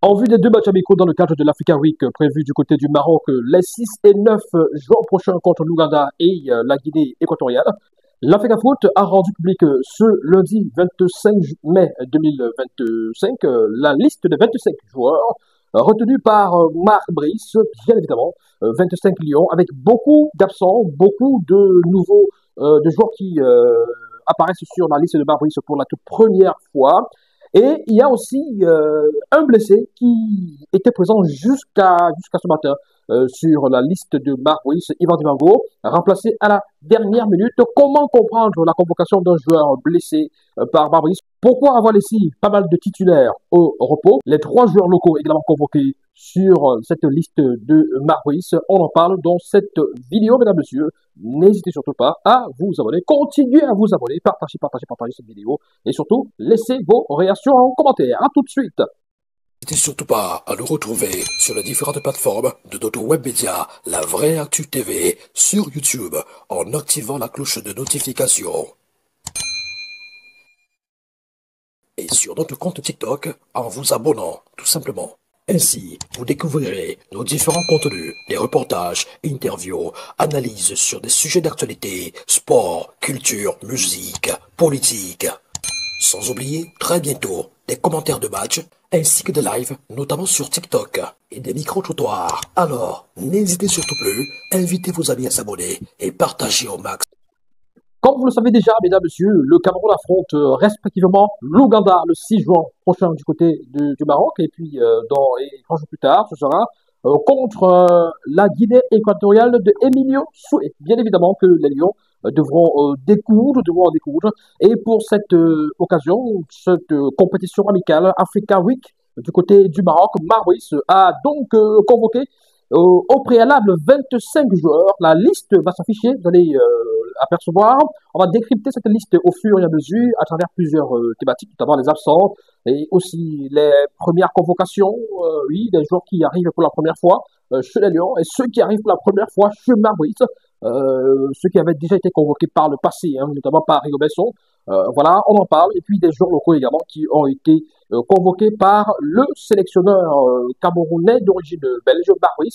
En vue des deux matchs amicaux dans le cadre de l'Africa Week prévu du côté du Maroc les 6 et 9 juin prochains contre l'Ouganda et la Guinée équatoriale, l'Africa Foot a rendu public ce lundi 25 mai 2025 la liste des 25 joueurs retenus par Marc Brice, bien évidemment, 25 millions, avec beaucoup d'absents, beaucoup de nouveaux de joueurs qui apparaissent sur la liste de Marc Brice pour la toute première fois. Et il y a aussi un blessé qui était présent jusqu'à ce matin sur la liste de Marouis, Ivan Dibango, remplacé à la dernière minute. Comment comprendre la convocation d'un joueur blessé par Marouis? Pourquoi avoir laissé pas mal de titulaires au repos? Les trois joueurs locaux également convoqués sur cette liste de Marouis. On en parle dans cette vidéo, mesdames, messieurs. N'hésitez surtout pas à vous abonner. Continuez à vous abonner. Partagez cette vidéo. Et surtout, laissez vos réactions en commentaire. À tout de suite. N'hésitez surtout pas à nous retrouver sur les différentes plateformes de notre web média La Vraie Actu TV sur YouTube en activant la cloche de notification. Et sur notre compte TikTok en vous abonnant, tout simplement. Ainsi, vous découvrirez nos différents contenus, des reportages, interviews, analyses sur des sujets d'actualité, sport, culture, musique, politique. Sans oublier, très bientôt, des commentaires de matchs, ainsi que des lives, notamment sur TikTok, et des micro-trottoirs. Alors, n'hésitez surtout plus, invitez vos amis à s'abonner et partagez au max. Comme vous le savez déjà, mesdames, messieurs, le Cameroun affronte respectivement l'Ouganda le 6 juin prochain du côté du Maroc. Et puis, dans 3 jours plus tard, ce sera contre la Guinée équatoriale de Emilio Soué. Bien évidemment que les Lions devront en découdre. Et pour cette occasion, cette compétition amicale Africa Week du côté du Maroc, Marouis a donc convoqué au préalable 25 joueurs. La liste va s'afficher, vous allez apercevoir. On va décrypter cette liste au fur et à mesure à travers plusieurs thématiques, notamment les absents et aussi les premières convocations, oui, des joueurs qui arrivent pour la première fois chez les Lions et ceux qui arrivent pour la première fois chez Marouis, ceux qui avaient déjà été convoqués par le passé, hein, notamment par Rigo Besson. Voilà, on en parle. Et puis des joueurs locaux également qui ont été convoqués par le sélectionneur camerounais d'origine belge, Marouis.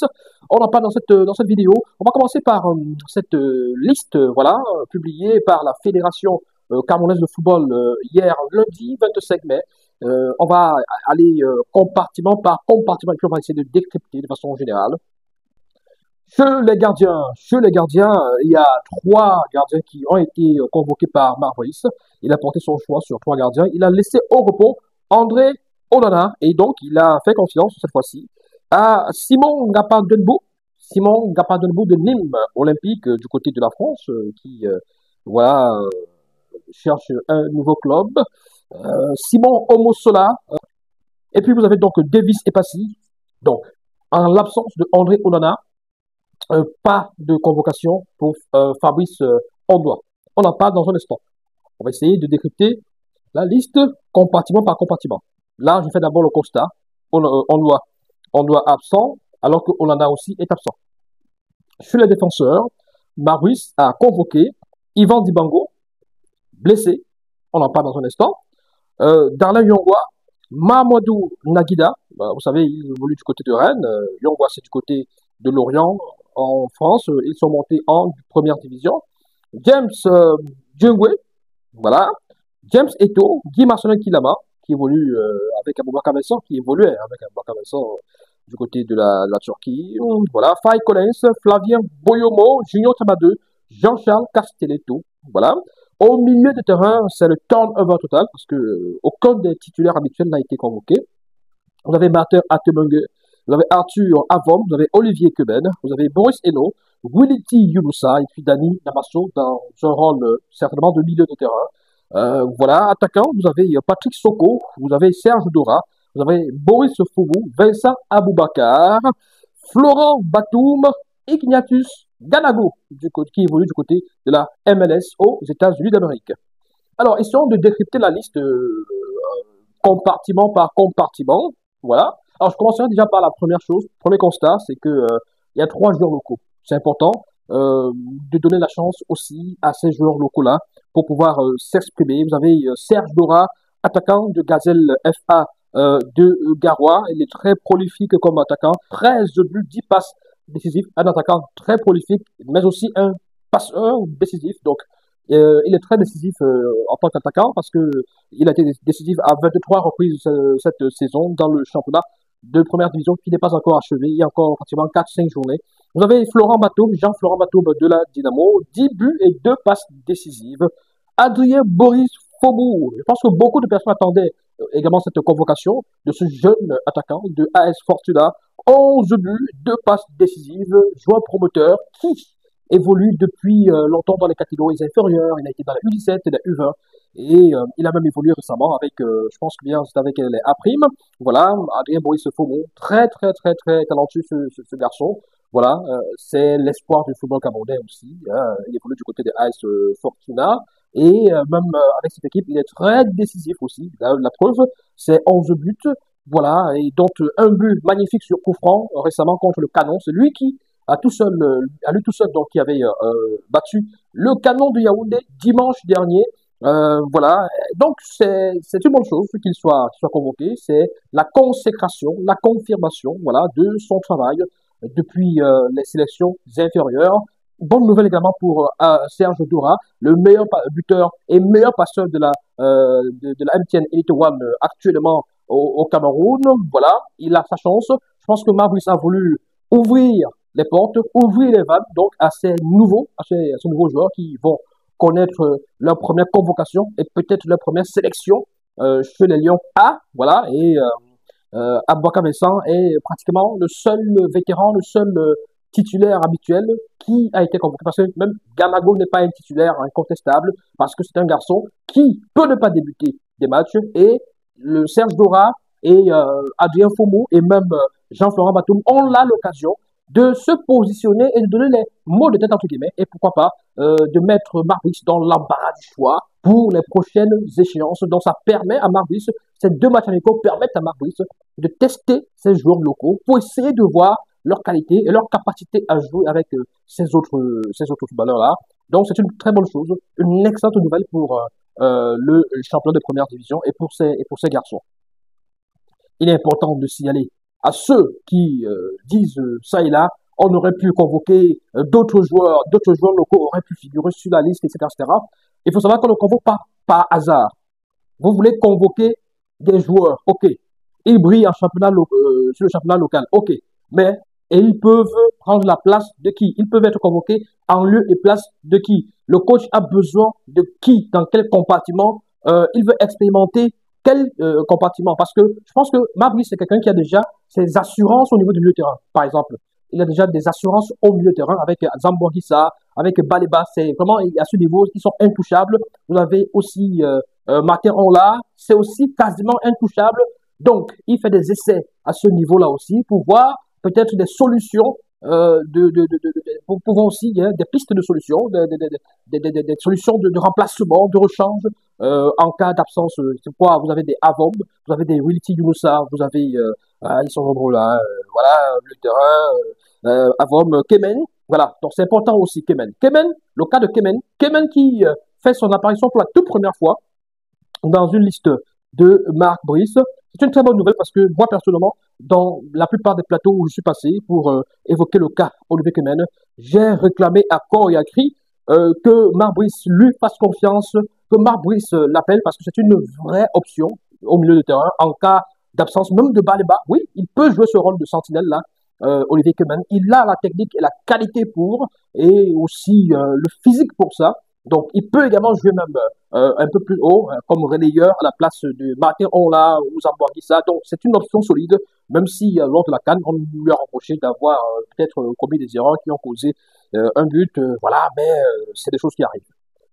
On en parle dans cette vidéo. On va commencer par cette liste, voilà, publiée par la Fédération camerounaise de football hier lundi 25 mai. On va aller compartiment par compartiment et puis on va essayer de décrypter de façon générale. Chez les gardiens, il y a 3 gardiens qui ont été convoqués par Marouis. Il a porté son choix sur 3 gardiens. Il a laissé au repos André Onana et donc il a fait confiance cette fois-ci à Simon Ngapandenbou de Nîmes Olympique du côté de la France qui voilà cherche un nouveau club. Simon Omosola et puis vous avez donc Davis Epassi. Donc en l'absence de André Onana, pas de convocation pour Fabrice Ondoa. On en parle dans un instant. On va essayer de décrypter la liste compartiment par compartiment. Là, je fais d'abord le constat. Ondoa absent, alors que Onana aussi est absent. Chez les défenseurs, Marouis a convoqué Ivan Dibango, blessé. On en parle dans un instant. Darlin Yongwa, Mamadou Naguida, vous savez, il évolue du côté de Rennes. Yongwa, c'est du côté de Lorient en France. Ils sont montés en première division. James Djungwe, voilà. James Eto, Guy Marcelin Kilama, qui évolue avec Aboubakar Vincent, du côté de la Turquie. Voilà. Faye Collins, Flavien Boyomo, Junior Tamadeu, Jean-Charles Castelletto. Voilà. Au milieu de terrain, c'est le turnover total parce que aucun des titulaires habituels n'a été convoqué. Vous avez Martin Atemungue, vous avez Arthur Avom, vous avez Olivier Queben, vous avez Boris Eno, Willity Younoussa et puis Dani Namasso dans un rôle certainement de milieu de terrain. Voilà, attaquant, vous avez Patrick Soko, vous avez Serge Dora, vous avez Boris Foubou, Vincent Aboubakar, Florent Batoum, Ignatius Ganago, qui évolue du côté de la MLS aux États-Unis d'Amérique. Alors, essayons de décrypter la liste compartiment par compartiment. Voilà. Alors, je commencerai déjà par la première chose. Premier constat, c'est que il y a 3 joueurs locaux. C'est important de donner la chance aussi à ces joueurs locaux-là pour pouvoir s'exprimer. Vous avez Serge Dora, attaquant de Gazelle FA de Garoua. Il est très prolifique comme attaquant. 13 buts, 10 passes décisives. Un attaquant très prolifique, mais aussi un passeur décisif. Donc, il est très décisif en tant qu'attaquant parce que il a été décisif à 23 reprises cette saison dans le championnat de première division qui n'est pas encore achevé. Il y a encore pratiquement 4-5 journées. Vous avez Florent Bateau, Jean-Florent Bateau de la Dynamo, 10 buts et 2 passes décisives. Adrien Boris Faubourg. Je pense que beaucoup de personnes attendaient également cette convocation de ce jeune attaquant de AS Fortuna. 11 buts, 2 passes décisives, joueur promoteur qui évolue depuis longtemps dans les catégories inférieures. Il a été dans la U17 et la U20. Et il a même évolué récemment avec, je pense que bien c'est avec les A'. Voilà, Adrien Boris Faubourg, très très très très talentueux ce garçon. Voilà, c'est l'espoir du football camerounais aussi. Il évolue du côté des AS Fortuna. Et même avec cette équipe, il est très décisif aussi. La preuve, c'est 11 buts. Voilà, et donc un but magnifique sur coup franc récemment contre le Canon. C'est lui qui à lui tout seul donc qui avait battu le Canon de Yaoundé dimanche dernier. Voilà, donc c'est une bonne chose qu'il soit convoqué. C'est la consécration, la confirmation, voilà, de son travail depuis les sélections inférieures. Bonne nouvelle également pour Serge Dora, le meilleur buteur et meilleur passeur de la MTN Elite One actuellement au Cameroun. Voilà, il a sa chance. Je pense que Marbrice a voulu ouvrir les portes, ouvrir les vannes donc à ces nouveaux joueurs qui vont connaître leur première convocation et peut-être leur première sélection chez les Lions A. Voilà, et Abouakar Vincent est pratiquement le seul vétéran, le seul titulaire habituel qui a été convoqué. Parce que même Gamago n'est pas un titulaire incontestable, parce que c'est un garçon qui peut ne pas débuter des matchs. Et le Serge Dora et Adrien Faubourg et même Jean-Florent Batum ont là l'occasion de se positionner et de donner les mots de tête entre guillemets, et pourquoi pas de mettre Marbrice dans l'embarras du choix pour les prochaines échéances. Donc ça permet à Marbrice, ces deux matchs amicaux permettent à Marbrice de tester ces joueurs locaux pour essayer de voir leur qualité et leur capacité à jouer avec ces autres footballeurs-là. Donc c'est une très bonne chose, une excellente nouvelle pour le champion de première division et pour ces garçons. Il est important de signaler à ceux qui disent ça et là, on aurait pu convoquer d'autres joueurs locaux auraient pu figurer sur la liste, etc., etc. Il faut savoir qu'on ne convoque pas par hasard. Vous voulez convoquer des joueurs, ok. Ils brillent en sur le championnat local, ok. Mais et ils peuvent prendre la place de qui? Ils peuvent être convoqués en lieu et place de qui? Le coach a besoin de qui? Dans quel compartiment? Il veut expérimenter quel compartiment? Parce que je pense que Mabry, c'est quelqu'un qui a déjà ses assurances au niveau du milieu de terrain, par exemple. Il a déjà des assurances au milieu de terrain avec Zamboangissa, avec Baleba. C'est vraiment à ce niveau, ils sont intouchables. Vous avez aussi Martin Onla, c'est aussi quasiment intouchable. Donc, il fait des essais à ce niveau-là aussi pour voir peut-être des solutions, pour pouvoir aussi, hein, des pistes de solutions, des solutions de remplacement, de rechange en cas d'absence. C'est quoi? Vous avez des Avom, vous avez des Wilty Younoussa, vous avez, ils sont nombreux là, voilà, le terrain, Avom, Kemen, voilà. Donc c'est important aussi, Kemen. Kemen, le cas de Kemen qui fait son apparition pour la toute première fois dans une liste de Marc Brice. C'est une très bonne nouvelle parce que moi, personnellement, dans la plupart des plateaux où je suis passé pour évoquer le cas Olivier Kemen, j'ai réclamé à corps et à cri que Marc Brice lui fasse confiance, que Marc Brice l'appelle parce que c'est une vraie option au milieu de terrain en cas d'absence, même de Baleba. Oui, il peut jouer ce rôle de sentinelle là. Olivier Kemen, il a la technique et la qualité pour, et aussi le physique pour ça. Donc, il peut également jouer même un peu plus haut, comme relayeur à la place de Martin Onla ou Zamboangissa. Donc, c'est une option solide, même si lors de la CAN, on lui a reproché d'avoir peut-être commis des erreurs qui ont causé un but. Voilà, mais c'est des choses qui arrivent.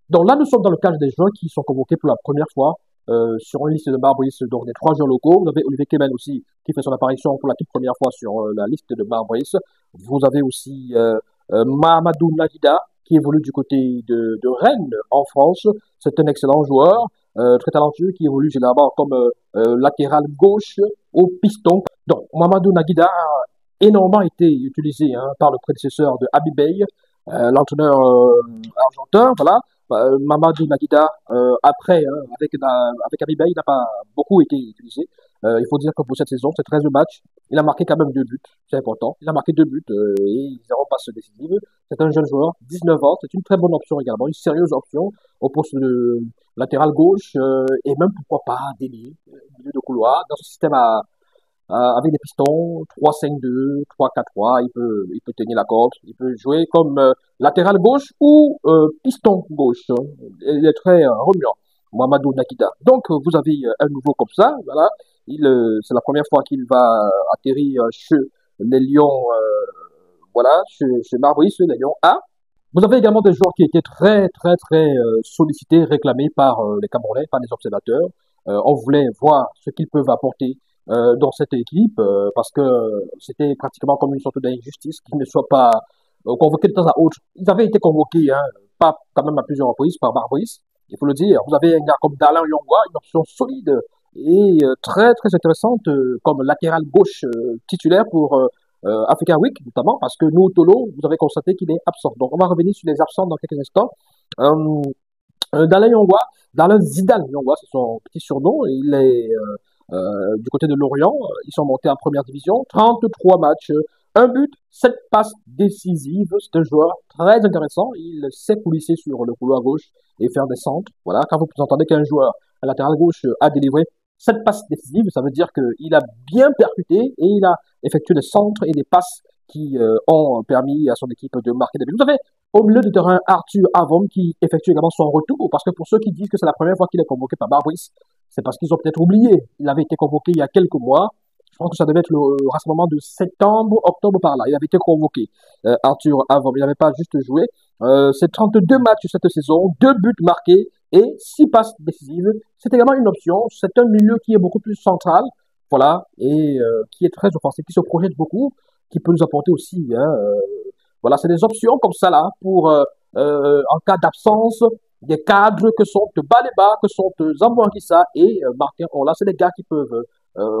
Donc là, nous sommes dans le cadre des joueurs qui sont convoqués pour la première fois sur une liste de Marbrice, donc des 3 joueurs locaux. Vous avez Olivier Kemen aussi, qui fait son apparition pour la toute première fois sur la liste de Marbrice. Vous avez aussi Mahamadou Naguida, qui évolue du côté de Rennes en France. C'est un excellent joueur, très talentueux, qui évolue généralement comme latéral gauche au piston. Donc, Mamadou Naguida a énormément été utilisé par le prédécesseur de Abibey, l'entraîneur argentin. Voilà. Mamadou Naguida, après, avec Abibey, il n'a pas beaucoup été utilisé. Il faut dire que pour cette saison, c'est 13 matchs. Il a marqué quand même 2 buts, c'est important. Il a marqué 2 buts et 0 passe décisive. C'est un jeune joueur, 19 ans, c'est une très bonne option également, une sérieuse option au poste de latéral gauche et même pourquoi pas d'ailier, milieu de couloir. Dans ce système avec des pistons, 3-5-2, 3-4-3, il peut tenir la corde, il peut jouer comme latéral gauche ou piston gauche. Il est très remuant, Mohamedou Nakita. Donc vous avez un nouveau comme ça, voilà. C'est la première fois qu'il va atterrir chez les Lions, voilà, chez Marbrice, les Lions A. Vous avez également des joueurs qui étaient très, très, très sollicités, réclamés par les Camerounais, par les observateurs. On voulait voir ce qu'ils peuvent apporter dans cette équipe parce que c'était pratiquement comme une sorte d'injustice qu'ils ne soient pas convoqués de temps à autre. Ils avaient été convoqués, hein, pas quand même à plusieurs reprises par Barbrice, il faut le dire. Vous avez un gars comme Dallin Yongwa, une option solide et très très intéressante comme latéral gauche titulaire pour Africa Week notamment parce que nous Tolo, vous avez constaté qu'il est absent. Donc on va revenir sur les absents dans quelques instants. Euh, Dallin Yongwa, Dallin Zidane Yongwa, c'est son petit surnom. Il est du côté de Lorient. Ils sont montés en première division. 33 matchs, un but, 7 passes décisives. C'est un joueur très intéressant. Il sait coulisser sur le couloir gauche et faire des centres. Voilà, quand vous entendez qu'un joueur à latéral gauche a délivré 7 passes décisives, ça veut dire qu'il a bien percuté et il a effectué des centres et des passes qui ont permis à son équipe de marquer des buts. Vous avez au milieu de terrain Arthur Avom qui effectue également son retour, parce que pour ceux qui disent que c'est la première fois qu'il est convoqué par Barbrice, c'est parce qu'ils ont peut-être oublié. Il avait été convoqué il y a quelques mois. Je pense que ça devait être le rassemblement de septembre, octobre par là. Il avait été convoqué. Arthur Avom, il n'avait pas juste joué. C'est 32 matchs cette saison, 2 buts marqués et 6 passes décisives. C'est également une option. C'est un milieu qui est beaucoup plus central, voilà, et qui est très offensif, qui se projette beaucoup, qui peut nous apporter aussi, hein, voilà, c'est des options comme ça là pour en cas d'absence des cadres que sont Baleba, que sont Zamboangissa et Martin Ola. C'est des gars qui peuvent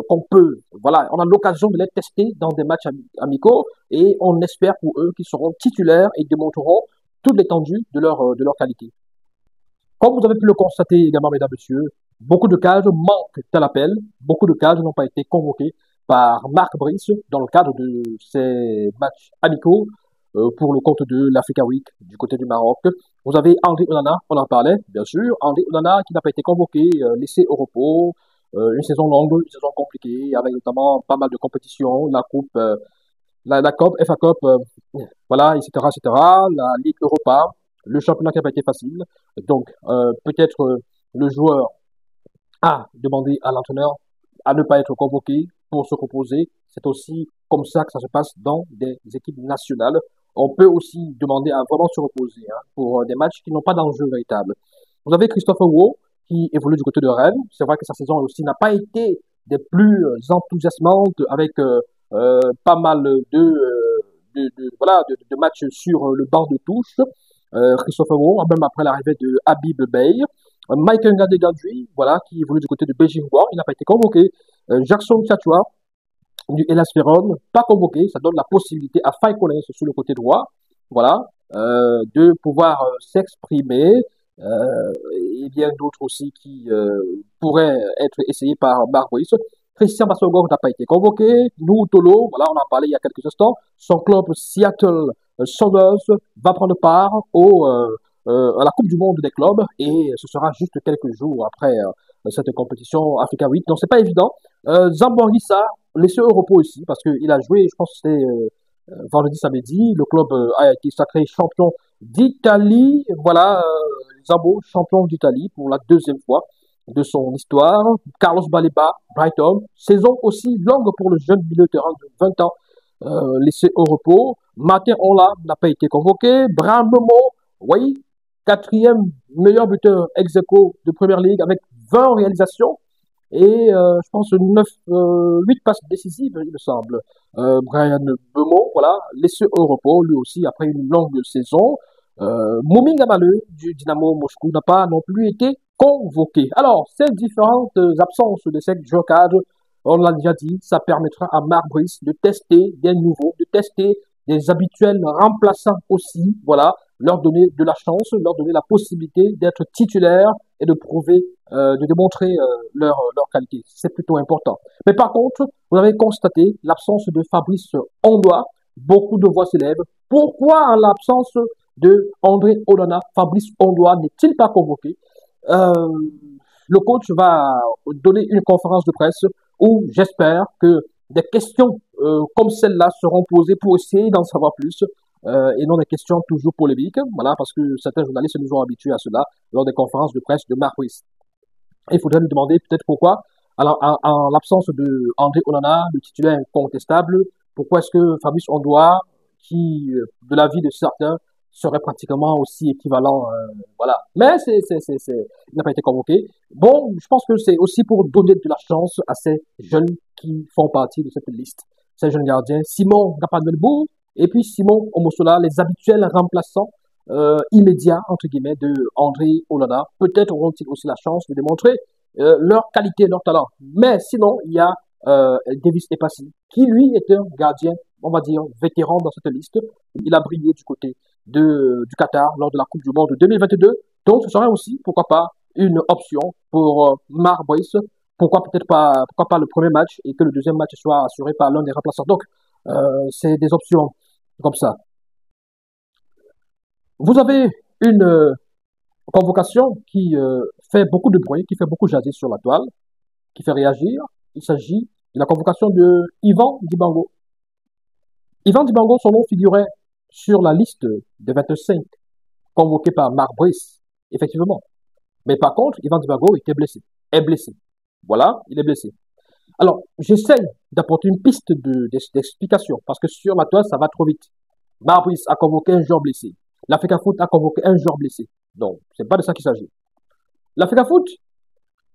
qu'on peut, voilà, on a l'occasion de les tester dans des matchs amicaux et on espère pour eux qu'ils seront titulaires et démontreront toute l'étendue de leur qualité. Comme vous avez pu le constater également, mesdames, messieurs, beaucoup de cadres manquent à l'appel, beaucoup de cadres n'ont pas été convoqués par Marc Brice dans le cadre de ces matchs amicaux pour le compte de l'Africa Week du côté du Maroc. Vous avez André Onana, on en parlait, bien sûr. André Onana qui n'a pas été convoqué, laissé au repos. Une saison longue, une saison compliquée, avec notamment pas mal de compétitions, la Coupe, la Coupe, FA Cup, voilà, etc., etc., la Ligue Europa, le championnat qui n'a pas été facile. Donc, peut-être le joueur a demandé à l'entraîneur à ne pas être convoqué pour se reposer. C'est aussi comme ça que ça se passe dans des équipes nationales. On peut aussi demander à vraiment se reposer hein, pour des matchs qui n'ont pas d'enjeu véritable. Vous avez Christopher Wu qui évolue du côté de Rennes. C'est vrai que sa saison aussi n'a pas été des plus enthousiasmantes avec pas mal de matchs sur le banc de touche. Christopher Wu, même après l'arrivée de Habib Bey. Michael Ngade-Gandry, voilà, qui évolue du côté de Beijing War, il n'a pas été convoqué. Jackson Tchatua, du Hellas Vérone, pas convoqué, ça donne la possibilité à Faye Collins sur le côté droit, voilà, de pouvoir s'exprimer, et bien d'autres aussi qui pourraient être essayés par Marc Brice. Christian Bassogor n'a pas été convoqué. Nous, Tolo, voilà, on en parlait il y a quelques instants. Son club Seattle Sounders va prendre part à la Coupe du Monde des clubs et ce sera juste quelques jours après cette compétition Africa 8. Donc c'est pas évident. Zamboangissa, laissé au repos ici parce qu'il a joué, je pense que c'était vendredi, samedi. Le club a été sacré champion d'Italie. Voilà, Zambo, champion d'Italie pour la deuxième fois de son histoire. Carlos Baleba, Brighton. Saison aussi longue pour le jeune milieu de terrain de 20 ans, laissé au repos. Martin Ola n'a pas été convoqué. Bram Momo, oui, quatrième meilleur buteur ex aequo de Première Ligue avec 20 réalisations et je pense 8 passes décisives, il me semble. Brian Bemo, voilà, laissé au repos, lui aussi, après une longue saison. Moumi Gamaleu du Dynamo Moscou n'a pas non plus été convoqué. Alors, ces différentes absences de cette joueur cadre, on l'a déjà dit, ça permettra à Marc Brice de tester des nouveaux, de tester des habituels remplaçants aussi, voilà, leur donner de la chance, leur donner la possibilité d'être titulaires et de prouver, de démontrer leur qualité. C'est plutôt important. Mais par contre, vous avez constaté l'absence de Fabrice Ondoa. Beaucoup de voix s'élèvent. Pourquoi en l'absence de André Onana, Fabrice Ondoa n'est-il pas convoqué? Euh, le coach va donner une conférence de presse où j'espère que des questions comme celle-là seront posées pour essayer d'en savoir plus et non des questions toujours polémiques. Voilà, parce que certains journalistes nous ont habitués à cela lors des conférences de presse de Marc Ruiz. Il faudrait nous demander peut-être pourquoi, alors en l'absence de André Onana, le titulaire incontestable, pourquoi est-ce que Fabrice Ondoa, qui de l'avis de certains serait pratiquement aussi équivalent, voilà. Mais il n'a pas été convoqué. Bon, je pense que c'est aussi pour donner de la chance à ces jeunes qui font partie de cette liste. Ces jeunes gardiens, Simon Gapanmelbourg et puis Simon Omosola, les habituels remplaçants immédiats, entre guillemets, de André Onana. Peut-être auront-ils aussi la chance de démontrer leur qualité, leur talent. Mais sinon, il y a Davis Epassi, qui lui est un gardien, on va dire, vétéran dans cette liste. Il a brillé du côté du Qatar lors de la Coupe du Monde 2022. Donc, ce serait aussi, pourquoi pas, une option pour Marc Brice. Pourquoi pas le premier match et que le deuxième match soit assuré par l'un des remplaçants. Donc, c'est des options comme ça. Vous avez une convocation qui fait beaucoup de bruit, qui fait beaucoup jaser sur la toile, qui fait réagir. Il s'agit de la convocation de Yvan Dibango. Yvan Dibango, son nom figurait sur la liste des 25 convoqués par Marc Brice, effectivement. Mais par contre, Yvan Dibango était blessé, est blessé. Voilà, il est blessé. Alors, j'essaye d'apporter une piste d'explication, parce que sur la toile, ça va trop vite. Marc Brice a convoqué un joueur blessé. L'Africa Foot a convoqué un joueur blessé. Donc, c'est pas de ça qu'il s'agit. L'Africa Foot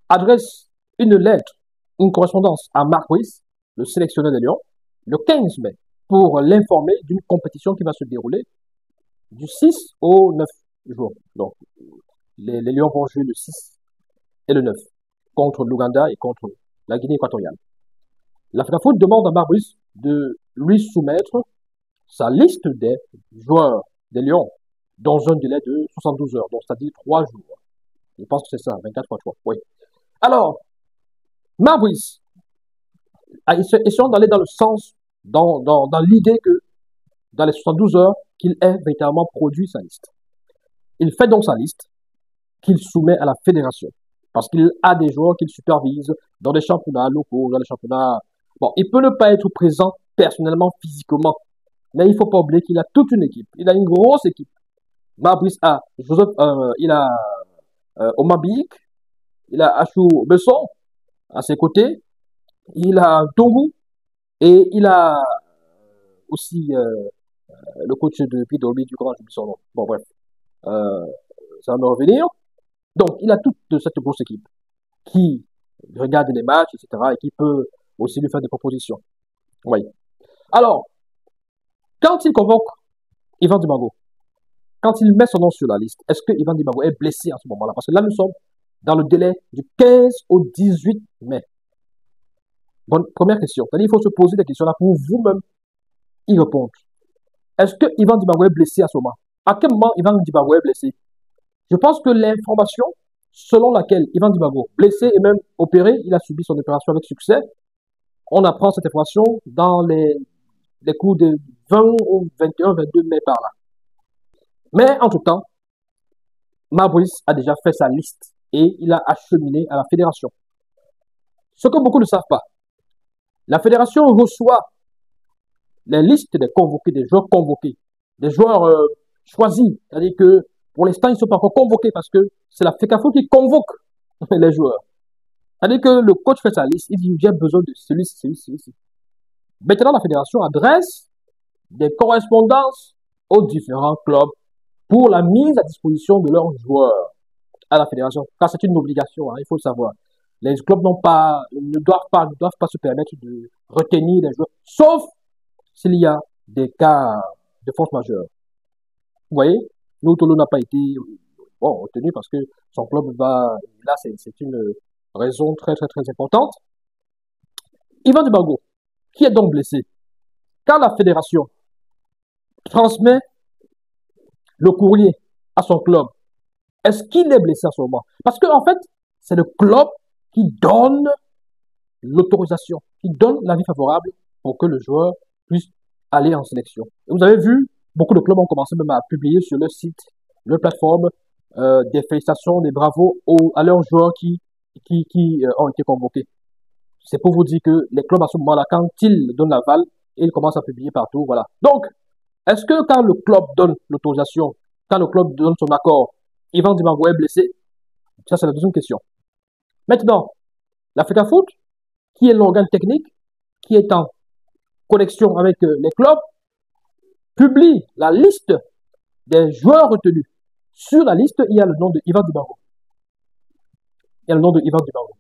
adresse une lettre, une correspondance à Marc Brice, le sélectionneur des Lions, le 15 mai, pour l'informer d'une compétition qui va se dérouler du 6 au 9 jours. Donc, les Lions vont jouer le 6 et le 9 contre l'Ouganda et contre la Guinée équatoriale. L'Africa Foot demande à Marc Brice de lui soumettre sa liste des joueurs des Lions dans un délai de 72 heures, donc c'est-à-dire 3 jours. Je pense que c'est ça, 24 fois 3. Oui. Alors, Marc Brice, essayons d'aller dans le sens, dans l'idée que dans les 72 heures, qu'il ait véritablement produit sa liste. Il fait donc sa liste qu'il soumet à la fédération. Parce qu'il a des joueurs qu'il supervise dans des championnats locaux, dans des championnats... Bon, il peut ne pas être présent personnellement, physiquement. Mais il ne faut pas oublier qu'il a toute une équipe. Il a une grosse équipe. Marbrice a Joseph, il a Omar Biik, il a Achou Besson à ses côtés, il a Tongu et il a aussi le coach de Pidolby du Grand, j'oublie son nom. Bon, bref, euh, ça va me revenir. Donc, il a toute cette grosse équipe qui regarde les matchs, etc., et qui peut aussi lui faire des propositions. Oui. Alors, quand il convoque Yvan Dibango, quand il met son nom sur la liste, est-ce que Yvan Dibango est blessé à ce moment-là? Parce que là, nous sommes dans le délai du 15 au 18 mai. Bonne première question. C'est-à-dire, il faut se poser des questions là pour vous-même y répondre. Est-ce que Yvan Dibango est blessé à ce moment? À quel moment Yvan Dibango est blessé? Je pense que l'information selon laquelle Yvan Dibango, blessé et même opéré, il a subi son opération avec succès, on apprend cette information dans les coups de 20 ou 21, 22 mai par là. Mais en tout temps, Marbrice a déjà fait sa liste et il a acheminé à la fédération. Ce que beaucoup ne savent pas, la fédération reçoit les listes des convoqués, des joueurs choisis. C'est-à-dire que pour l'instant, ils ne sont pas encore convoqués parce que c'est la FECAFO qui convoque les joueurs. C'est-à-dire que le coach fait sa liste, il dit j'ai besoin de celui-ci. Maintenant, la fédération adresse des correspondances aux différents clubs pour la mise à disposition de leurs joueurs à la fédération. Car c'est une obligation, hein, il faut le savoir. Les clubs ne doivent pas se permettre de retenir les joueurs, sauf s'il y a des cas de force majeure. Vous voyez, Tolo n'a pas été retenu parce que son club va... Là, c'est une raison très, très, très importante. Yvan Dibango, qui est donc blessé, quand la fédération transmet le courrier à son club, est-ce qu'il est blessé à ce moment? Parce que, en fait, c'est le club qui donne l'autorisation, qui donne l'avis favorable pour que le joueur puisse aller en sélection. Et vous avez vu, beaucoup de clubs ont commencé même à publier sur leur site, leur plateforme, des félicitations, des bravos à leurs joueurs qui ont été convoqués. C'est pour vous dire que les clubs à ce moment-là, quand ils donnent l'aval, ils commencent à publier partout, voilà. Donc, est-ce que quand le club donne l'autorisation, quand le club donne son accord, Ivan Dibango est blessé? Ça, c'est la deuxième question. Maintenant, l'Africa Foot, qui est l'organe technique, qui est en connexion avec les clubs, publie la liste des joueurs retenus. Sur la liste, il y a le nom de Ivan Dibango. Il y a le nom de Ivan Dibango.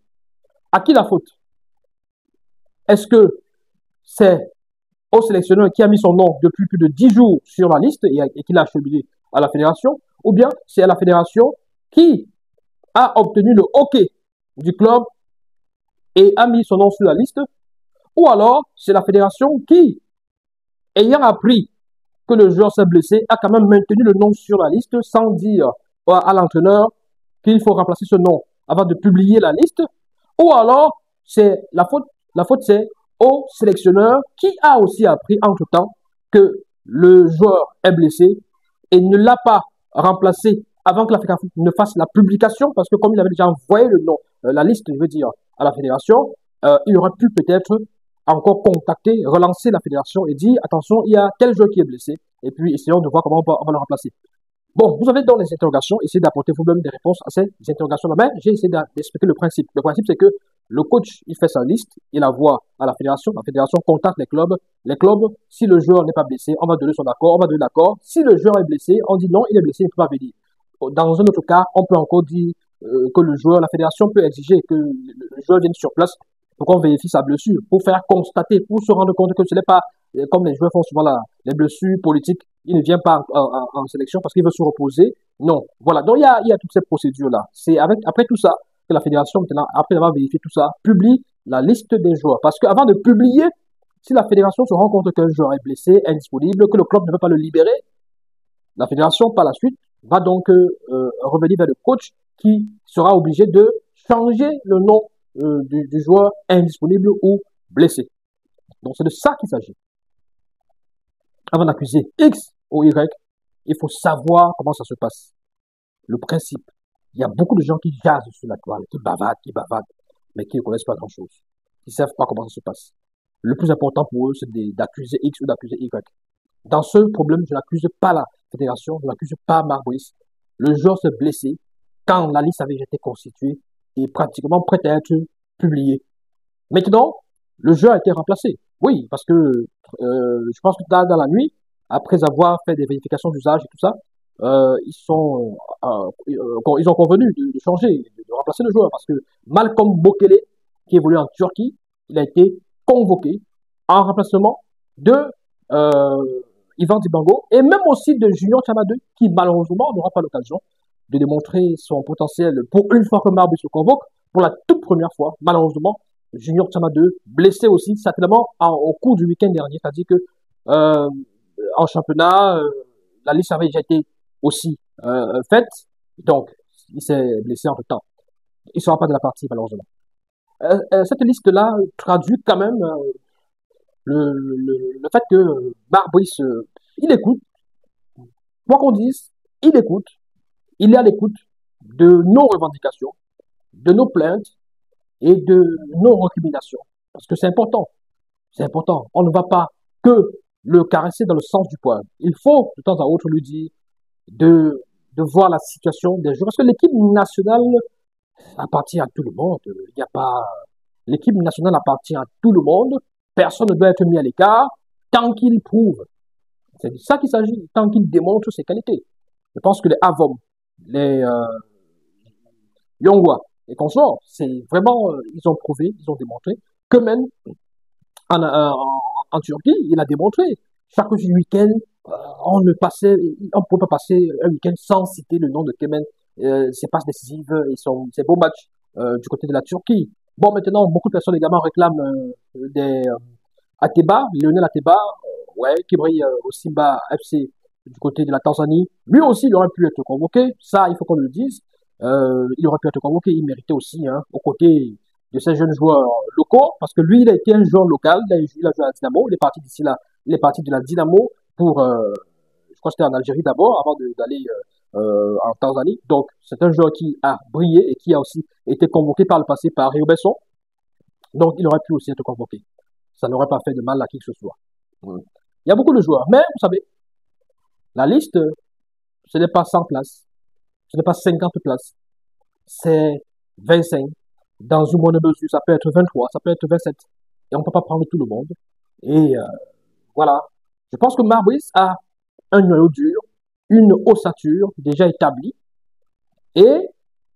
À qui la faute? Est-ce que c'est au sélectionneur qui a mis son nom depuis plus de 10 jours sur la liste et qui l'a acheminé à la fédération, ou bien c'est à la fédération qui a obtenu le OK du club et a mis son nom sur la liste, ou alors c'est la fédération qui, ayant appris que le joueur s'est blessé, a quand même maintenu le nom sur la liste sans dire à l'entraîneur qu'il faut remplacer ce nom avant de publier la liste, ou alors c'est la faute c'est au sélectionneur qui a aussi appris entre-temps que le joueur est blessé et ne l'a pas remplacé avant que l'Africa Foot ne fasse la publication, parce que comme il avait déjà envoyé le nom, la liste, je veux dire, à la fédération, il aurait pu peut-être encore contacter, relancer la fédération et dire, attention, il y a tel joueur qui est blessé, et puis essayons de voir comment on va le remplacer. Bon, vous avez dans les interrogations essayé d'apporter vous-même des réponses à ces interrogations-là, mais j'ai essayé d'expliquer le principe. Le principe, c'est que le coach, il fait sa liste, il envoie à la fédération contacte les clubs, si le joueur n'est pas blessé, on va donner son accord, on va donner l'accord. Si le joueur est blessé, on dit non, il est blessé, il ne peut pas venir. Dans un autre cas, on peut encore dire que le joueur, la fédération peut exiger que le joueur vienne sur place pour qu'on vérifie sa blessure, pour faire constater, pour se rendre compte que ce n'est pas, comme les joueurs font souvent les blessures politiques, il ne vient pas en sélection parce qu'il veut se reposer. Non. Voilà. Donc, il y a toutes ces procédures-là. C'est après tout ça que la fédération, maintenant, après avoir vérifié tout ça, publie la liste des joueurs. Parce qu'avant de publier, si la fédération se rend compte qu'un joueur est blessé, indisponible, que le club ne peut pas le libérer, la fédération, par la suite, va donc revenir vers le coach qui sera obligé de changer le nom du joueur indisponible ou blessé. Donc, c'est de ça qu'il s'agit. Avant d'accuser X ou Y, il faut savoir comment ça se passe. Le principe. Il y a beaucoup de gens qui jasent sur la toile, qui bavardent, mais qui ne connaissent pas grand-chose. Ils ne savent pas comment ça se passe. Le plus important pour eux, c'est d'accuser X ou d'accuser Y. Dans ce problème, je n'accuse pas la fédération, je n'accuse pas Marc Bois. Le joueur s'est blessé quand la liste avait été constituée et pratiquement prête à être publiée. Maintenant, le joueur a été remplacé. Oui, parce que je pense que dans la nuit, après avoir fait des vérifications d'usage et tout ça, ils ont convenu de changer, de remplacer le joueur, parce que Malcolm Bokele, qui évolue en Turquie, il a été convoqué en remplacement de Ivan Dibango et même aussi de Junior Chamadou, qui malheureusement n'aura pas l'occasion de démontrer son potentiel pour une fois que Marbois se convoque, pour la toute première fois, malheureusement. Junior Chamadou, blessé aussi, certainement au cours du week-end dernier, c'est-à-dire que en championnat, la liste avait déjà été aussi faite, donc il s'est blessé entre temps. Il ne sera pas de la partie, malheureusement. Cette liste-là traduit quand même le fait que Marbois, il écoute, quoi qu'on dise, il écoute, il est à l'écoute de nos revendications, de nos plaintes et de nos recriminations. Parce que c'est important. C'est important. On ne va pas que le caresser dans le sens du poil. Il faut de temps à autre lui dire de voir la situation des joueurs. Parce que l'équipe nationale appartient à tout le monde. Il n'y a pas. L'équipe nationale appartient à tout le monde. Personne ne doit être mis à l'écart tant qu'il prouve. C'est de ça qu'il s'agit. Tant qu'il démontre ses qualités. Je pense que les Avom, les Yongwa, et consorts, c'est vraiment, ils ont prouvé, ils ont démontré que même en Turquie, il a démontré. Chaque week-end, on ne pouvait pas passer un week-end sans citer le nom de Kemen, ses passes décisives et ses beaux matchs du côté de la Turquie. Bon, maintenant, beaucoup de personnes également réclament des Ateba, Lionel Ateba, ouais, qui brille au Simba FC du côté de la Tanzanie. Lui aussi, il aurait pu être convoqué. Ça, il faut qu'on le dise. Il aurait pu être convoqué. Il méritait aussi, hein, aux côtés de ces jeunes joueurs locaux, parce que lui, il a été un joueur local. Il a joué à Dynamo. Il est parti d'ici là. Il est parti de la Dynamo pour, je crois que c'était en Algérie d'abord, avant d'aller en Tanzanie. Donc, c'est un joueur qui a brillé et qui a aussi été convoqué par le passé par Rio Besson. Donc, il aurait pu aussi être convoqué. Ça n'aurait pas fait de mal à qui que ce soit. Il y a beaucoup de joueurs. Mais, vous savez, la liste, ce n'est pas 100 places. Ce n'est pas 50 places. C'est 25. Dans une bonne mesure, ça peut être 23, ça peut être 27. Et on ne peut pas prendre tout le monde. Et voilà. Je pense que Marbrice a un noyau dur, une ossature déjà établie. Et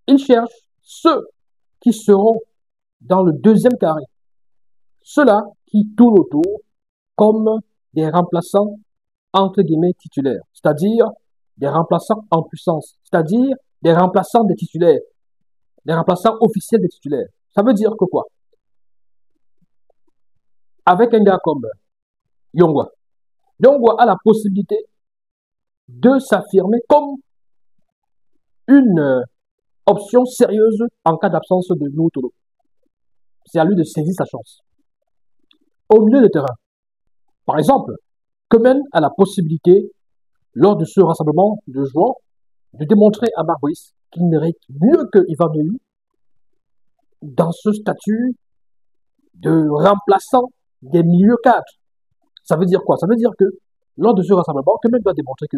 il cherche ceux qui seront dans le deuxième carré. Ceux-là qui tournent autour comme des remplaçants entre guillemets titulaires, c'est-à-dire des remplaçants en puissance, c'est-à-dire des remplaçants des titulaires, des remplaçants officiels des titulaires. Ça veut dire que quoi? Avec un gars comme Yongwa, Yongwa a la possibilité de s'affirmer comme une option sérieuse en cas d'absence de Noutolo. C'est à lui de saisir sa chance. Au milieu de terrain, par exemple, Kemen a la possibilité, lors de ce rassemblement de joueurs, de démontrer à Marbrice qu'il mérite mieux que Ivan Neyou dans ce statut de remplaçant des milieux cadres. Ça veut dire quoi? Ça veut dire que lors de ce rassemblement, Kemen doit démontrer que,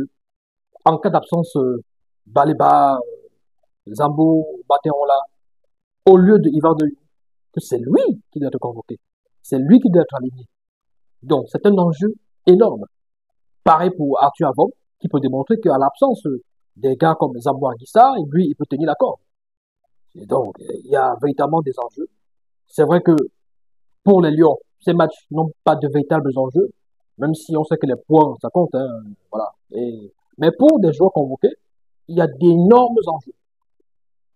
en cas d'absence, Baleba, Zambo, Baterola, au lieu de Ivan Neyou, que c'est lui qui doit être convoqué. C'est lui qui doit être aligné. Donc, c'est un enjeu énorme. Pareil pour Arthur Avom, qui peut démontrer qu'à l'absence des gars comme Zambo Anguissa, lui, il peut tenir la corde. Et donc, il y a véritablement des enjeux. C'est vrai que pour les Lions, ces matchs n'ont pas de véritables enjeux, même si on sait que les points, ça compte. Hein, voilà. Mais pour des joueurs convoqués, il y a d'énormes enjeux.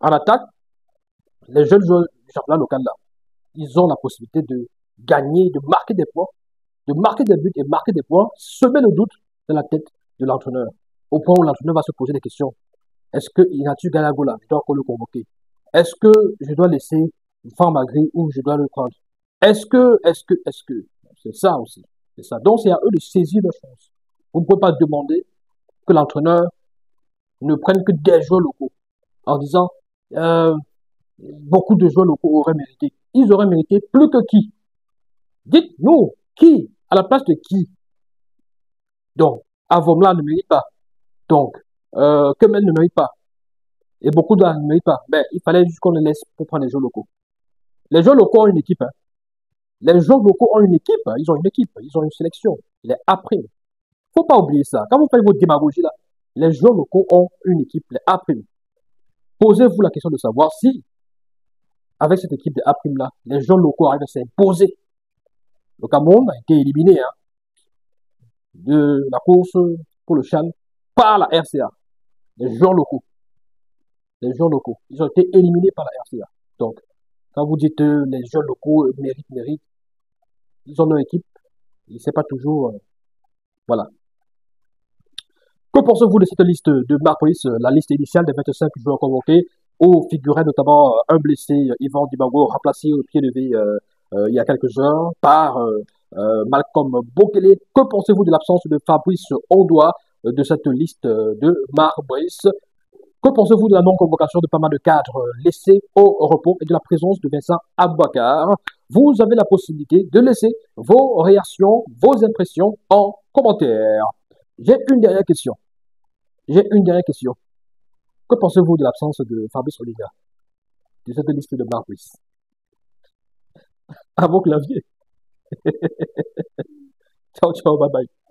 En attaque, les jeunes joueurs du championnat local, là, ils ont la possibilité de gagner, de marquer des points, de marquer des buts et marquer des points, semer le doute dans la tête de l'entraîneur. Au point où l'entraîneur va se poser des questions. Est-ce que Inatu Galagola, je dois encore le convoquer? Est-ce que je dois laisser Magri ou je dois le prendre? Est-ce que, c'est ça aussi. C'est ça. Donc, c'est à eux de saisir leur chance. Vous ne pouvez pas demander que l'entraîneur ne prenne que des joueurs locaux en disant, beaucoup de joueurs locaux auraient mérité. Ils auraient mérité plus que qui? Dites-nous, qui? À la place de qui? Donc, Avomla ne mérite pas. Donc, Kemel ne mérite pas. Et beaucoup d'autres ne méritent pas. Mais il fallait juste qu'on les laisse pour prendre les joueurs locaux. Les joueurs locaux ont une équipe. Hein. Les joueurs locaux ont une équipe. Hein. Ils ont une équipe. Ils ont une sélection. Les A-prime. Faut pas oublier ça. Quand vous faites votre démagogie là, les joueurs locaux ont une équipe. Les A-prime. Posez-vous la question de savoir si, avec cette équipe de A-prime là, les joueurs locaux arrivent à s'imposer. Le Cameroun a été éliminé hein, de la course pour le CHAN par la RCA. Les joueurs locaux. Les joueurs locaux. Ils ont été éliminés par la RCA. Donc, quand vous dites les joueurs locaux méritent, ils ont leur équipe. Et c'est pas toujours, voilà. Que pensez-vous de cette liste de Marpolis, la liste initiale des 25 joueurs convoqués, où figurait notamment un blessé, Yvan Dibango, remplacé au pied levé il y a quelques heures par Malcolm Bokele. Que pensez-vous de l'absence de Fabrice Ondoa de cette liste de Marbrice? Que pensez-vous de la non-convocation de pas mal de cadres laissés au repos et de la présence de Vincent Abouakar? Vous avez la possibilité de laisser vos réactions, vos impressions en commentaire. J'ai une dernière question. Que pensez-vous de l'absence de Fabrice Oliga de cette liste de Marbrice? À vos claviers. Ciao, ciao, bye bye.